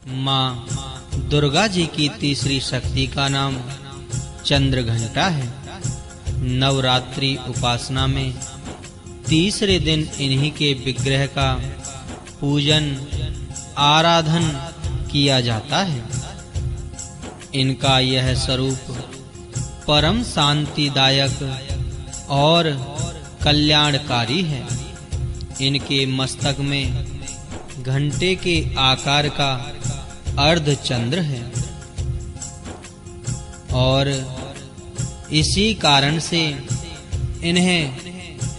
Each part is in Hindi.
माँ दुर्गा जी की तीसरी शक्ति का नाम चंद्र घंटा है। नवरात्रि उपासना में तीसरे दिन इन्हीं के विग्रह का पूजन आराधन किया जाता है। इनका यह स्वरूप परम शांतिदायक और कल्याणकारी है। इनके मस्तक में घंटे के आकार का अर्धचंद्र है और इसी कारण से इन्हें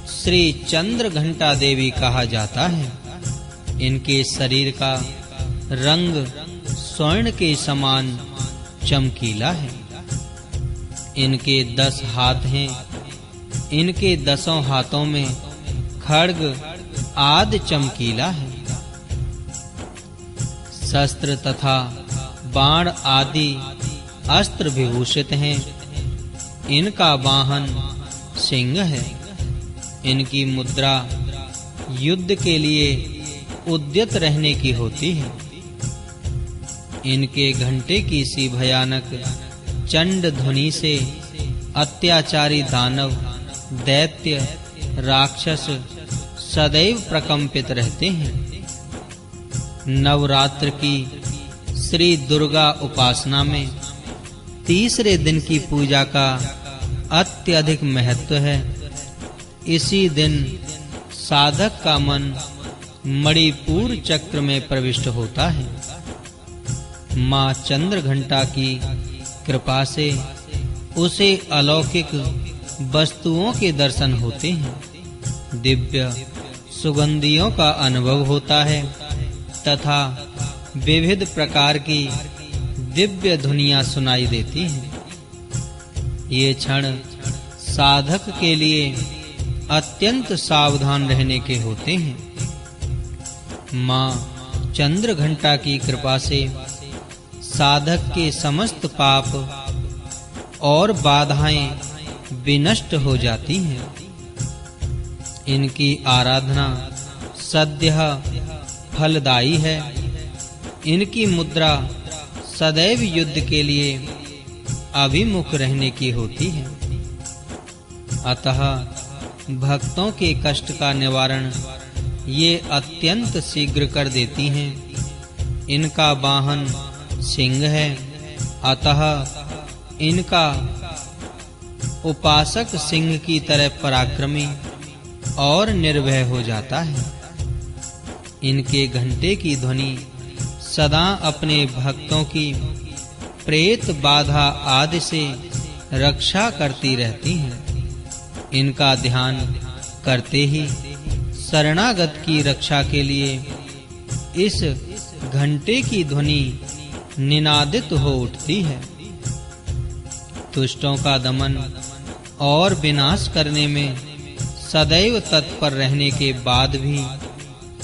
श्री चंद्र घंटा देवी कहा जाता है। इनके शरीर का रंग स्वर्ण के समान चमकीला है। इनके 10 हाथ हैं। इनके 10 हाथों में खड्ग आदि चमकीला है। शस्त्र तथा बाण आदि अस्त्र विभूषित हैं। इनका वाहन सिंह है। इनकी मुद्रा युद्ध के लिए उद्यत रहने की होती है। इनके घंटे की सी भयानक चंड ध्वनि से अत्याचारी दानव, दैत्य, राक्षस सदैव प्रकंपित रहते हैं। नवरात्र की श्री दुर्गा उपासना में तीसरे दिन की पूजा का अत्यधिक महत्व है। इसी दिन साधक का मन मणिपुर चक्र में प्रविष्ट होता है। माँ चंद्र घंटा की कृपा से उसे अलौकिक वस्तुओं के दर्शन होते हैं। दिव्य सुगंधियों का अनुभव होता है तथा विविध प्रकार की दिव्य ध्वनियां सुनाई देती हैं। ये क्षण साधक के लिए अत्यंत सावधान रहने के होते हैं। माँ चंद्र घंटा की कृपा से साधक के समस्त पाप और बाधाएं विनष्ट हो जाती हैं। इनकी आराधना सद्यः फलदायी है। इनकी मुद्रा सदैव युद्ध के लिए अभिमुख रहने की होती है। अतः भक्तों के कष्ट का निवारण ये अत्यंत शीघ्र कर देती हैं। इनका वाहन सिंह है। अतः इनका उपासक सिंह की तरह पराक्रमी और निर्भय हो जाता है। इनके घंटे की ध्वनि सदा अपने भक्तों की प्रेत बाधा आदि से रक्षा करती रहती हैं। इनका ध्यान करते ही शरणागत की रक्षा के लिए इस घंटे की ध्वनि निनादित हो उठती है। दुष्टों का दमन और विनाश करने में सदैव तत्पर रहने के बाद भी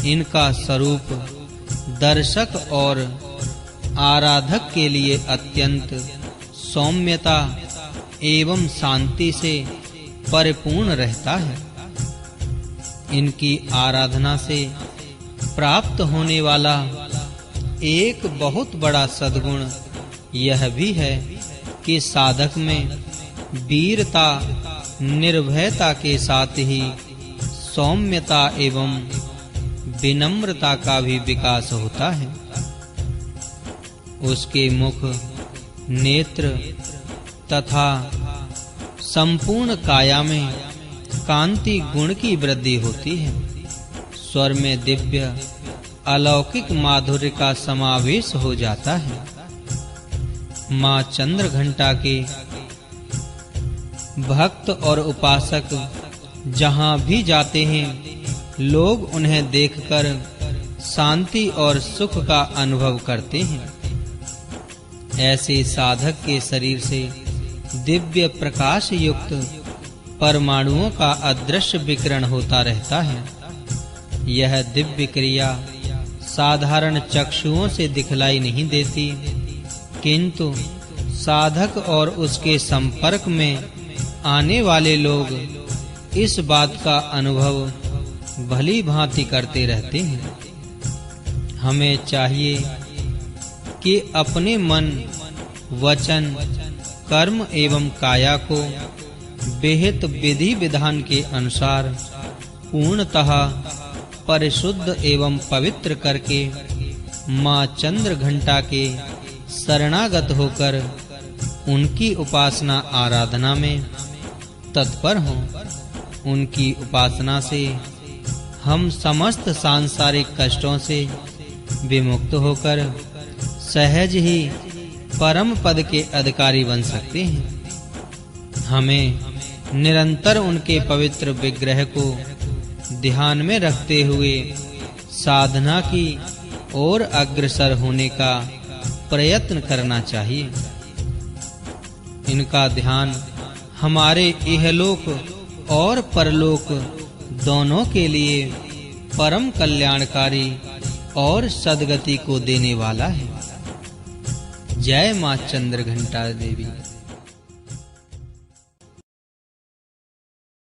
इनका स्वरूप दर्शक और आराधक के लिए अत्यंत सौम्यता एवं शांति से परिपूर्ण रहता है। इनकी आराधना से प्राप्त होने वाला एक बहुत बड़ा सद्गुण यह भी है कि साधक में वीरता, निर्भयता के साथ ही सौम्यता एवं विनम्रता का भी विकास होता है। उसके मुख, नेत्र तथा संपूर्ण काया में कांति गुण की वृद्धि होती है। स्वर में दिव्य अलौकिक माधुर्य का समावेश हो जाता है। माँ चंद्र घंटा के भक्त और उपासक जहां भी जाते हैं, लोग उन्हें देखकर शांति और सुख का अनुभव करते हैं। ऐसे साधक के शरीर से दिव्य प्रकाश युक्त परमाणुओं का अदृश्य विकिरण होता रहता है। यह दिव्य क्रिया साधारण चक्षुओं से दिखलाई नहीं देती, किंतु साधक और उसके संपर्क में आने वाले लोग इस बात का अनुभव भली भांति करते रहते हैं। हमें चाहिए कि अपने मन, वचन, कर्म एवं काया को विहित विधि विधान के अनुसार पूर्णतः परिशुद्ध एवं पवित्र करके मां चंद्र घंटा के शरणागत होकर उनकी उपासना आराधना में तत्पर हों। उनकी उपासना से हम समस्त सांसारिक कष्टों से विमुक्त होकर सहज ही परम पद के अधिकारी बन सकते हैं। हमें निरंतर उनके पवित्र विग्रह को ध्यान में रखते हुए साधना की ओर अग्रसर होने का प्रयत्न करना चाहिए। इनका ध्यान हमारे इहलोक और परलोक दोनों के लिए परम कल्याणकारी और सद्गति को देने वाला है। जय मां चंद्र घंटा देवी।